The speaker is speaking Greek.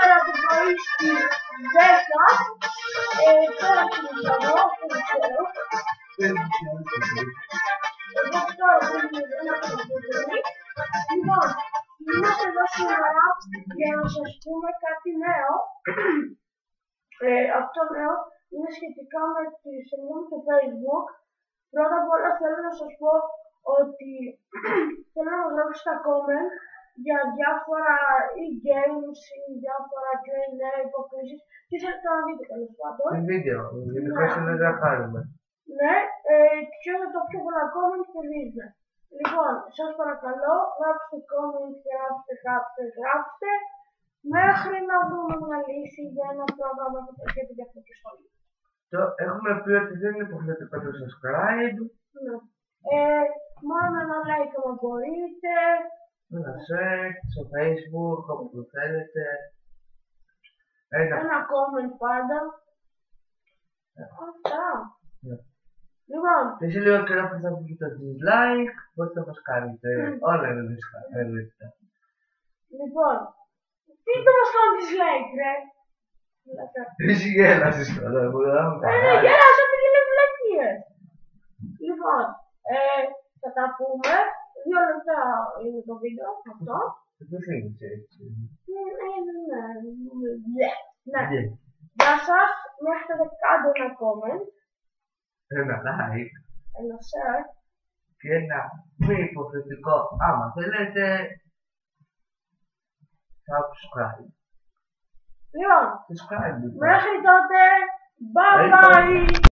σήμερα το πρωί στις 10, τώρα κοιμηθώ, αυτό δεν ξέρω. Εγώ τώρα δεν είναι. Λοιπόν, είμαστε εδώ σήμερα για να σας πούμε κάτι νέο. Αυτό νέο είναι σχετικά με τη σελίδα μου στο Facebook. Πρώτα απ' όλα θέλω να σας πω ότι θέλω να μας γράψετε στα comment για διάφορα e-games ή διάφορα Q&A, υποκλήσεις. Τι θέλετε να δείτε τέλος πάντων. Βίντεο, γενικώς θέλετε να κάνουμε. Ναι, το πιο πολλά comment κερδίζουμε. Λοιπόν, σας παρακαλώ, γράψτε comment, γράψτε, μέχρι να βρούμε μια λύση για ένα πρόγραμμα που προχωρεί για αυτό το σχολείο. Έχουμε πει ότι δεν είναι υποχρεωτικό το subscribe. Ναι. Μόνο ένα like άμα μπορείτε. Ένα share στο Facebook, όπου θέλετε. Ένα comment πάντα. Αυτά. Ναι. Λοιπόν. Σε λίγο καιρό που θα βγει το dislike, μπορείτε να μας κάνετε. Όλα είναι δύσκολα. Λοιπόν. Τι το μας κάνει dislike, ρε. Εσύ γέλασες τώρα, μπορούμε να ναι, γέλασα επειδή είναι βλακίες. Λοιπόν, θα τα πούμε. 2 λεπτά είναι το βίντεο αυτό. Τι θέλεις έτσι. Ναι. Γεια σας, μέχρι να κάντε ένα comment. Ένα like. Ένα share. Και ένα μη υποχρεωτικό, άμα θέλετε, subscribe. Λοιπόν, Subscribe. μέχρι τότε, bye bye!